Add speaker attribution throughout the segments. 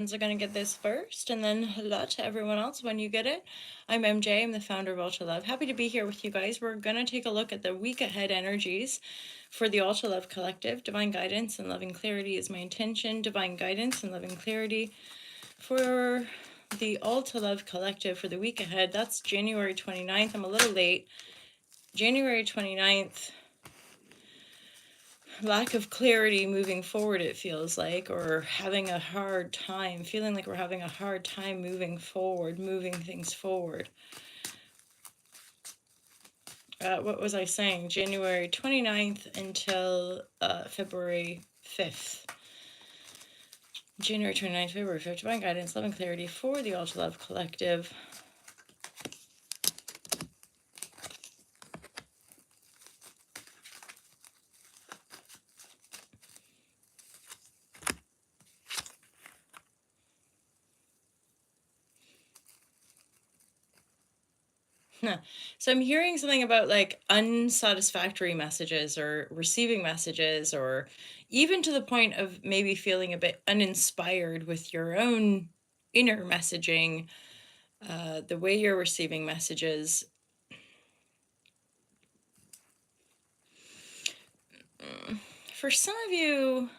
Speaker 1: are going to get this first, and then hello to everyone else when you get it. I'm MJ, I'm the founder of Ultra Love. Happy to be here with you guys. We're going to take a look at the week ahead energies for the Ultra Love Collective. Divine guidance and loving clarity is my intention. Divine guidance and loving clarity for the Ultra Love Collective for the week ahead. That's January 29th. I'm a little late. January 29th. Lack of clarity moving forward, it feels like, or having a hard time, feeling like we're having a hard time moving forward, moving things forward. What was I saying? January 29th until February 5th. January 29th, February 5th, divine guidance, love and clarity for the Ultra Love Collective. So I'm hearing something about like unsatisfactory messages or receiving messages, or even to the point of maybe feeling a bit uninspired with your own inner messaging, the way you're receiving messages. For some of you,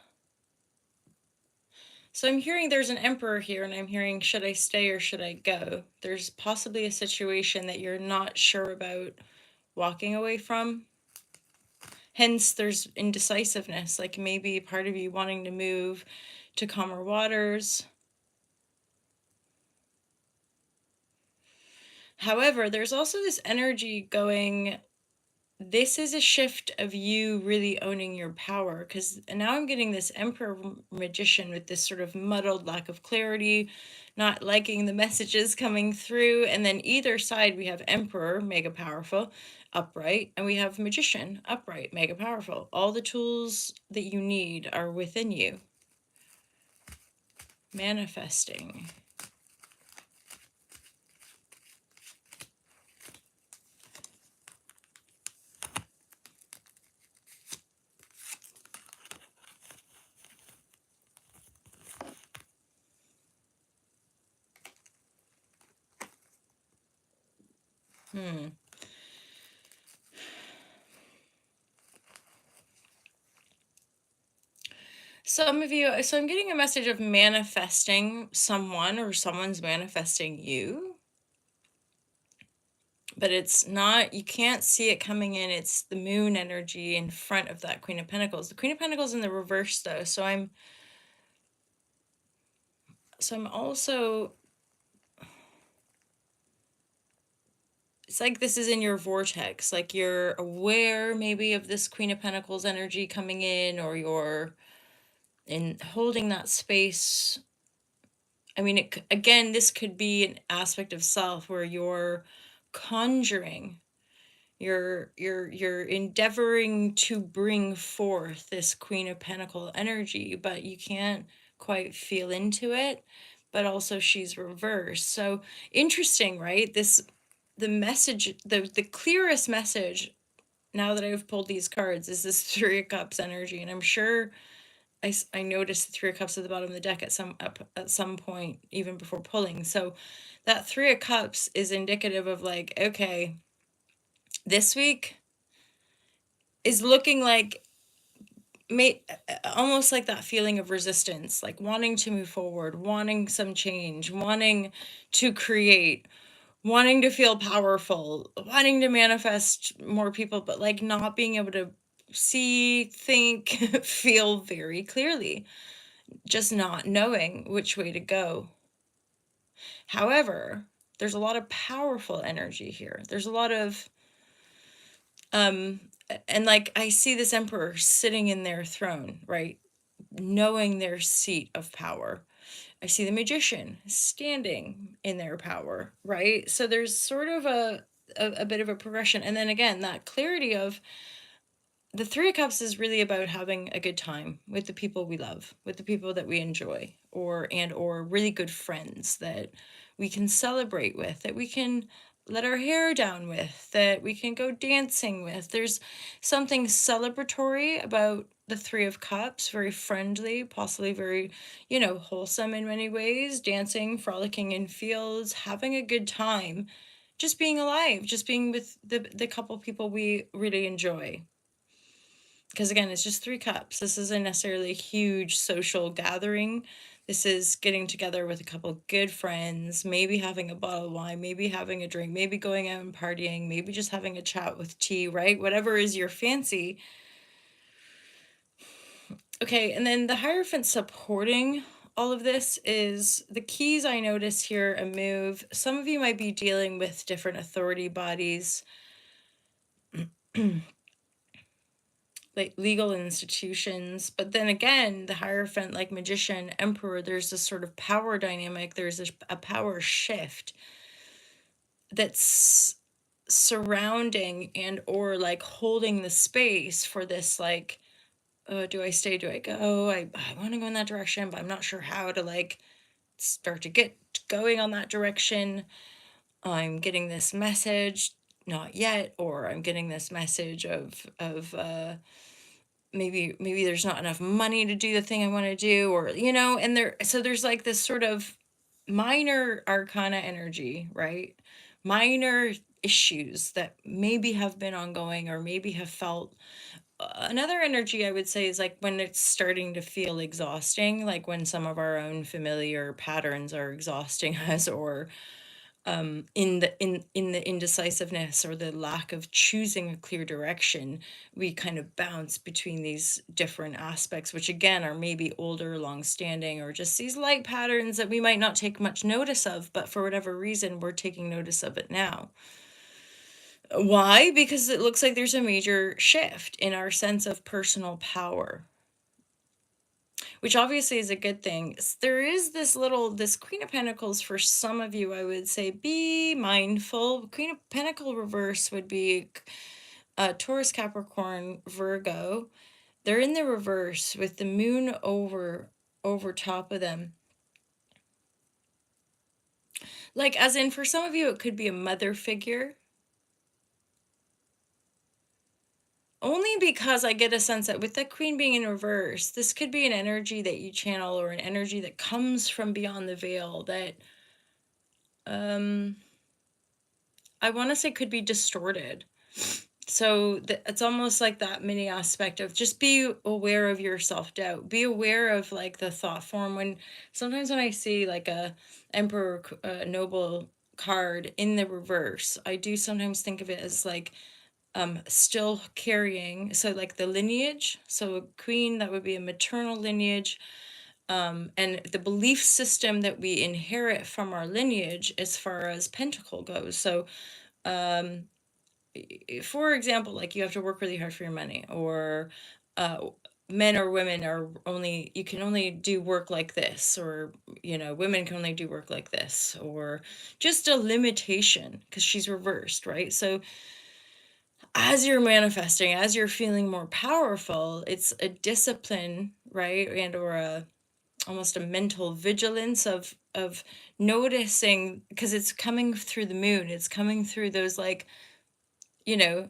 Speaker 1: so I'm hearing there's an emperor here, and I'm hearing, should I stay or should I go? There's possibly a situation that you're not sure about walking away from. Hence, there's indecisiveness, like maybe part of you wanting to move to calmer waters. However, there's also this energy going, this is a shift of you really owning your power, because now I'm getting this Emperor Magician with this sort of muddled lack of clarity, not liking the messages coming through. And then either side, we have Emperor, mega powerful, upright, and we have Magician, upright, mega powerful. All the tools that you need are within you. Manifesting. Some of you, so I'm getting a message of manifesting someone, or someone's manifesting you. But it's not, you can't see it coming in. It's the moon energy in front of that Queen of Pentacles. The Queen of Pentacles in the reverse though. So I'm also, it's like this is in your vortex, like you're aware maybe of this Queen of Pentacles energy coming in, or you're in holding that space. I mean, again, this could be an aspect of self where you're conjuring, you're endeavoring to bring forth this Queen of Pentacle energy, but you can't quite feel into it. But also she's reversed. So interesting, right? The message, the clearest message now that I've pulled these cards is this Three of Cups energy. And I'm sure I noticed the Three of Cups at the bottom of the deck at some point, even before pulling. So that Three of Cups is indicative of like, okay, this week is looking like almost like that feeling of resistance, like wanting to move forward, wanting some change, wanting to create, wanting to feel powerful, wanting to manifest more people, but like not being able to see, think, feel very clearly, just not knowing which way to go. However, there's a lot of powerful energy here. There's a lot of and like I see this emperor sitting in their throne, right? Knowing their seat of power. I see the magician standing in their power, right? So there's sort of a bit of a progression. And then again, that clarity of the Three of Cups is really about having a good time with the people we love, with the people that we enjoy, or really good friends that we can celebrate with, that we can let our hair down with, that we can go dancing with. There's something celebratory about the Three of Cups, very friendly, possibly very, you know, wholesome in many ways, dancing, frolicking in fields, having a good time, just being alive, just being with the couple people we really enjoy. Because again, it's just 3 cups. This isn't necessarily a huge social gathering. This is getting together with a couple good friends, maybe having a bottle of wine, maybe having a drink, maybe going out and partying, maybe just having a chat with tea, right? Whatever is your fancy. Okay, and then the Hierophant supporting all of this is the keys I notice here a move. Some of you might be dealing with different authority bodies, like legal institutions. But then again, the Hierophant, like Magician, Emperor, there's this sort of power dynamic, there's a power shift that's surrounding and or like holding the space for this like, do I stay, do I go, I want to go in that direction, but I'm not sure how to like start to get going on that direction. I'm getting this message, not yet, or I'm getting this message of maybe there's not enough money to do the thing I want to do, or you know, and there's like this sort of minor arcana energy, right? Minor issues that maybe have been ongoing or maybe have felt. Another energy I would say is like when it's starting to feel exhausting, like when some of our own familiar patterns are exhausting us, or in the indecisiveness or the lack of choosing a clear direction, we kind of bounce between these different aspects, which again are maybe older, long standing, or just these light patterns that we might not take much notice of, but for whatever reason we're taking notice of it now. Why? Because it looks like there's a major shift in our sense of personal power, which obviously is a good thing. There is this Queen of Pentacles for some of you, I would say, be mindful. Queen of Pentacle reverse would be Taurus, Capricorn, Virgo. They're in the reverse with the moon over top of them. Like, as in, for some of you, it could be a mother figure. Only because I get a sense that with the Queen being in reverse, this could be an energy that you channel or an energy that comes from beyond the veil that I want to say could be distorted. So it's almost like that mini aspect of just be aware of your self-doubt. Be aware of like the thought form. When sometimes when I see like a Emperor Noble card in the reverse, I do sometimes think of it as like still carrying, so like the lineage, so a queen, that would be a maternal lineage, and the belief system that we inherit from our lineage as far as pentacle goes. So for example, like you have to work really hard for your money, or men or women are only, you can only do work like this, or you know, women can only do work like this, or just a limitation because she's reversed, right? So as you're manifesting, as you're feeling more powerful, it's a discipline, right? And or a almost a mental vigilance of noticing, because it's coming through the moon, it's coming through those like, you know,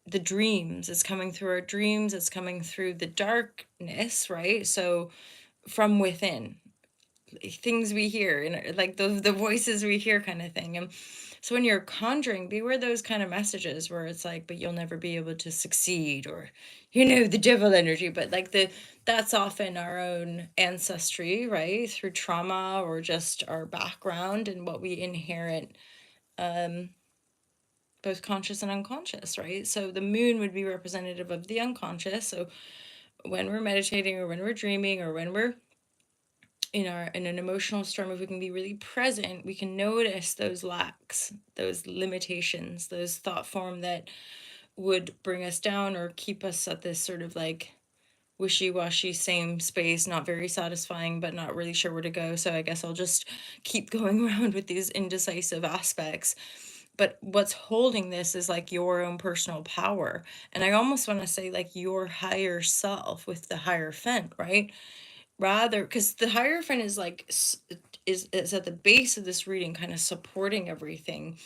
Speaker 1: the dreams, it's coming through our dreams, it's coming through the darkness, right? So from within, things we hear and like the voices we hear kind of thing. And so when you're conjuring, beware those kind of messages where it's like, but you'll never be able to succeed, or you know, the devil energy. But like that's often our own ancestry, right? Through trauma or just our background and what we inherit, both conscious and unconscious, right? So the moon would be representative of the unconscious. So when we're meditating or when we're dreaming or when we're in an emotional storm, if we can be really present, we can notice those lacks, those limitations, those thought form that would bring us down or keep us at this sort of like wishy-washy same space, not very satisfying, but not really sure where to go. So I guess I'll just keep going around with these indecisive aspects. But what's holding this is like your own personal power. And I almost want to say like your higher self with the Hierophant, right? Rather, because the Hierophant is like is at the base of this reading, kind of supporting everything,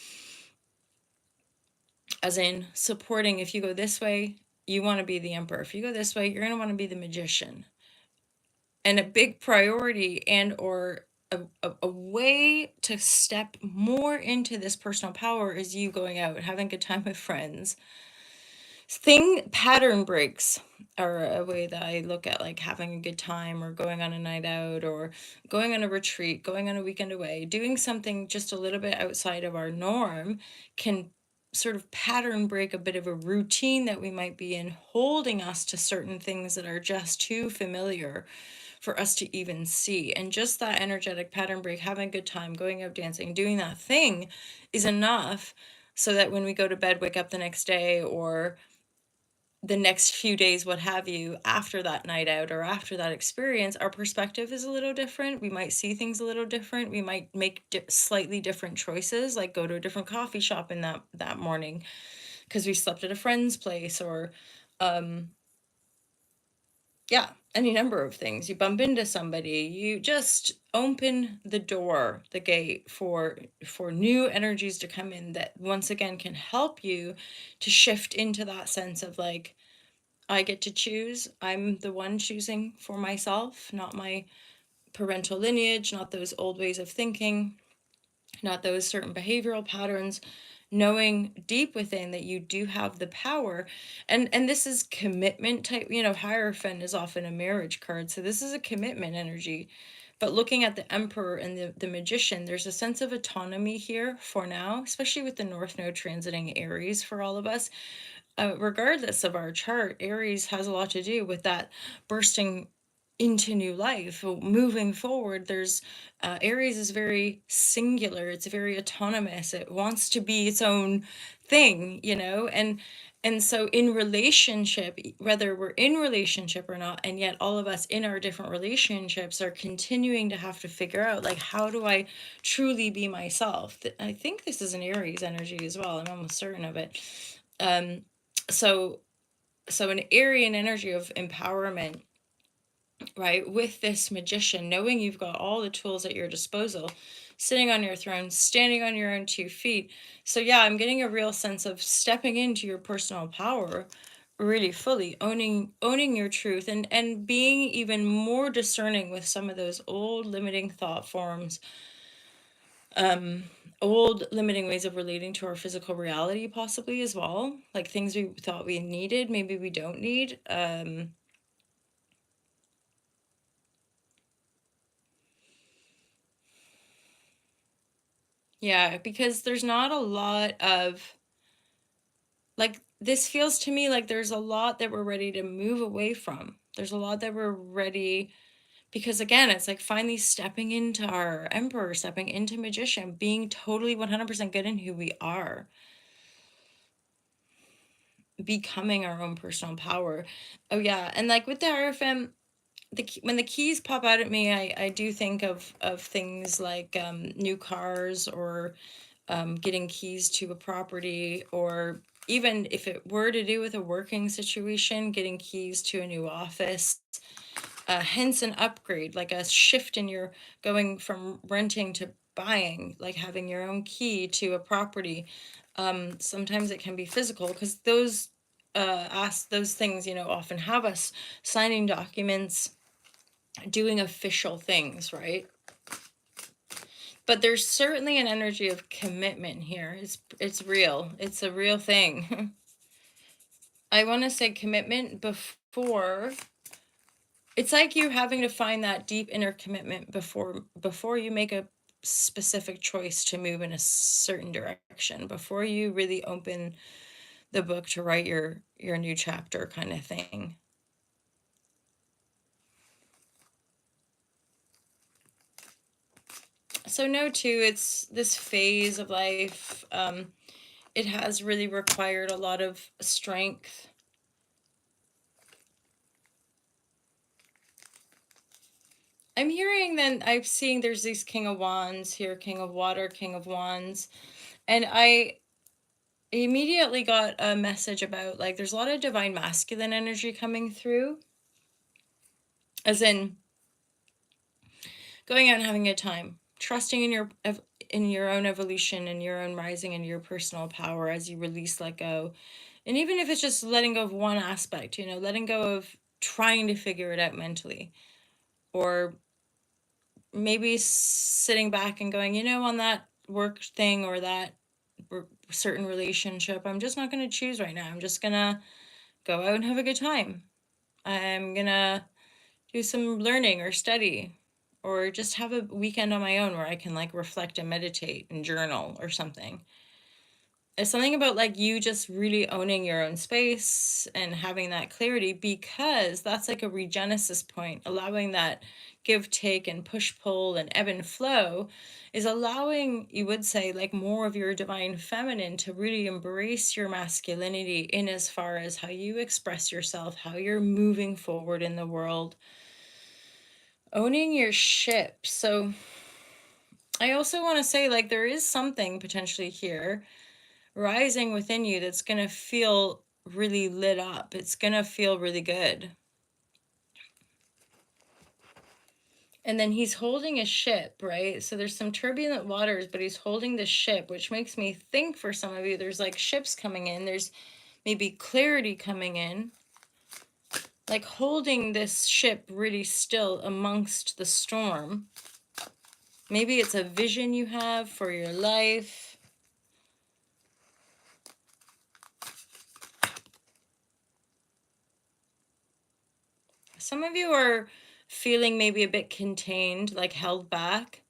Speaker 1: as in supporting, if you go this way, you want to be the emperor. If you go this way, you're going to want to be the magician. And a big priority and or a way to step more into this personal power is you going out, having a good time with friends. Pattern breaks are a way that I look at like having a good time or going on a night out or going on a retreat, going on a weekend away, doing something just a little bit outside of our norm can sort of pattern break a bit of a routine that we might be in, holding us to certain things that are just too familiar for us to even see. And just that energetic pattern break, having a good time, going out dancing, doing that thing is enough so that when we go to bed, wake up the next day or the next few days, what have you, after that night out or after that experience, our perspective is a little different. We might see things a little different. We might make slightly different choices, like go to a different coffee shop in that morning because we slept at a friend's place or yeah, any number of things. You bump into somebody, you just open the door, the gate for new energies to come in that once again can help you to shift into that sense of like, I get to choose. I'm the one choosing for myself, not my parental lineage, not those old ways of thinking, not those certain behavioral patterns. Knowing deep within that you do have the power, and this is commitment type. Hierophant is often a marriage card, so this is a commitment energy. But looking at the emperor and the magician, there's a sense of autonomy here for now, especially with the North Node transiting Aries for all of us. Regardless of our chart, Aries has a lot to do with that bursting into new life, moving forward. There's Aries is very singular, it's very autonomous, it wants to be its own thing, and so in relationship, whether we're in relationship or not, and yet all of us in our different relationships are continuing to have to figure out like, how do I truly be myself? I think this is an Aries energy as well, I'm almost certain of it. So an Aryan energy of empowerment, right? With this magician, knowing you've got all the tools at your disposal, sitting on your throne, standing on your own 2 feet. So yeah, I'm getting a real sense of stepping into your personal power really fully, owning your truth and being even more discerning with some of those old limiting thought forms, old limiting ways of relating to our physical reality possibly as well, like things we thought we needed maybe we don't need. Yeah, because there's not a lot of like, this feels to me like there's a lot that we're ready to move away from. There's a lot that we're ready, because again, it's like finally stepping into our emperor, stepping into magician, being totally 100% good in who we are, becoming our own personal power. Oh yeah, and like with the Hierophant, when the keys pop out at me, I do think of things like new cars or getting keys to a property, or even if it were to do with a working situation, getting keys to a new office. Hence an upgrade, like a shift in your going from renting to buying, like having your own key to a property. Sometimes it can be physical because those things, often have us signing documents, doing official things, right? But there's certainly an energy of commitment here. It's real. It's a real thing. I want to say commitment before. It's like you having to find that deep inner commitment before you make a specific choice to move in a certain direction, before you really open the book to write your new chapter kind of thing. So no, too, it's this phase of life. It has really required a lot of strength. I'm hearing that I'm seeing there's these King of Wands here, King of Water, King of Wands. And I immediately got a message about like there's a lot of divine masculine energy coming through. As in going out and having a time, trusting in your own evolution and your own rising and your personal power as you release, let go. And even if it's just letting go of one aspect, you know, letting go of trying to figure it out mentally, or maybe sitting back and going, you know, on that work thing or that certain relationship, I'm just not going to choose right now. I'm just going to go out and have a good time. I'm going to do some learning or study, or just have a weekend on my own where I can like reflect and meditate and journal or something. It's something about like you just really owning your own space and having that clarity, because that's like a regenesis point. Allowing that give, take, and push, pull, and ebb and flow is allowing, you would say, like more of your divine feminine to really embrace your masculinity in as far as how you express yourself, how you're moving forward in the world, owning your ship. So I also want to say, like, there is something potentially here rising within you that's going to feel really lit up. It's going to feel really good. And then he's holding a ship, right? So there's some turbulent waters, but he's holding the ship, which makes me think for some of you, there's like ships coming in. There's maybe clarity coming in, like holding this ship really still amongst the storm. Maybe it's a vision you have for your life. Some of you are feeling maybe a bit contained, like held back.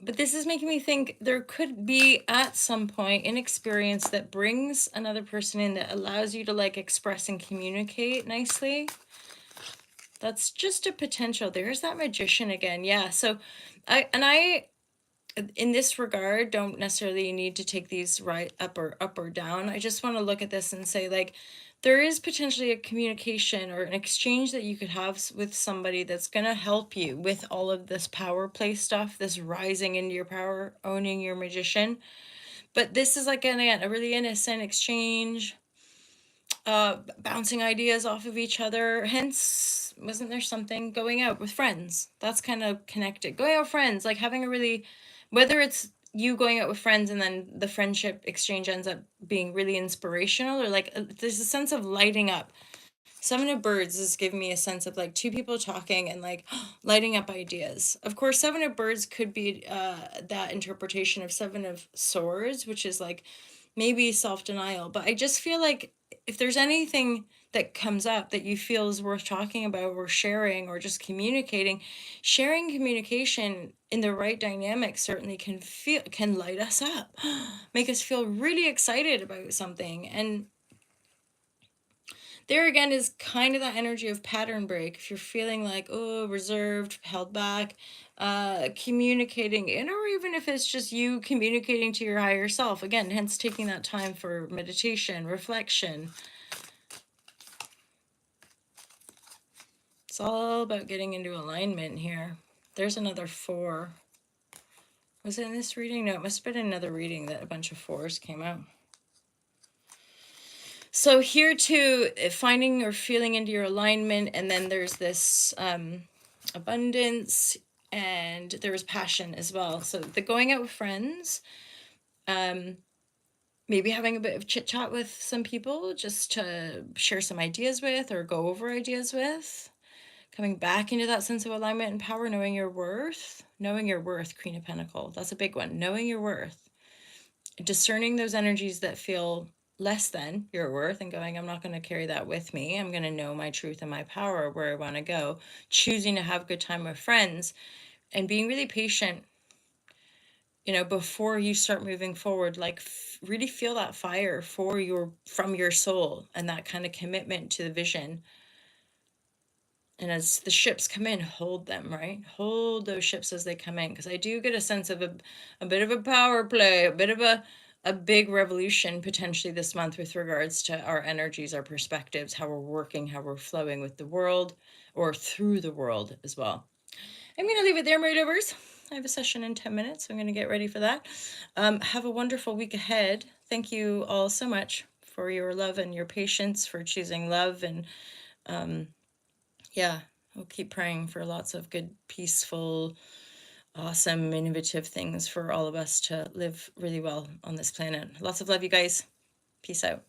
Speaker 1: But this is making me think there could be at some point an experience that brings another person in, that allows you to like express and communicate nicely. That's just a potential. There's that magician again. Yeah. So I in this regard don't necessarily need to take these right up or down. I just want to look at this and say, like, there is potentially a communication or an exchange that you could have with somebody that's going to help you with all of this power play stuff, this rising into your power, owning your magician. But this is like a really innocent exchange, bouncing ideas off of each other. Hence, wasn't there something going out with friends? That's kind of connected. Going out with friends, like having a really, whether it's you going out with friends and then the friendship exchange ends up being really inspirational, or like there's a sense of lighting up. Seven of Birds is giving me a sense of like two people talking and like lighting up ideas. Of course, Seven of Birds could be that interpretation of Seven of Swords, which is like maybe self-denial. But I just feel like if there's anything that comes up that you feel is worth talking about or sharing or just communicating, sharing communication in the right dynamic certainly can light us up, make us feel really excited about something. And there again is kind of that energy of pattern break. If you're feeling like, oh, reserved, held back, communicating in, or even if it's just you communicating to your higher self, again, hence taking that time for meditation, reflection. It's all about getting into alignment here. There's another 4. Was it in this reading? No, it must have been another reading that a bunch of 4s came out. So here too, finding or feeling into your alignment, and then there's this abundance, and there was passion as well. So the going out with friends, maybe having a bit of chit chat with some people just to share some ideas with or go over ideas with. Coming back into that sense of alignment and power, knowing your worth, Queen of Pentacles. That's a big one. Knowing your worth, discerning those energies that feel less than your worth and going, I'm not going to carry that with me. I'm going to know my truth and my power, where I want to go, choosing to have a good time with friends and being really patient, you know, before you start moving forward. Like really feel that fire from your soul and that kind of commitment to the vision. And as the ships come in, hold them, right? Hold those ships as they come in, because I do get a sense of a bit of a power play, a bit of a big revolution potentially this month with regards to our energies, our perspectives, how we're working, how we're flowing with the world or through the world as well. I'm going to leave it there, my lovers. I have a session in 10 minutes, so I'm going to get ready for that. Have a wonderful week ahead. Thank you all so much for your love and your patience, for choosing love, and yeah, we'll keep praying for lots of good, peaceful, awesome, innovative things for all of us to live really well on this planet. Lots of love, you guys. Peace out.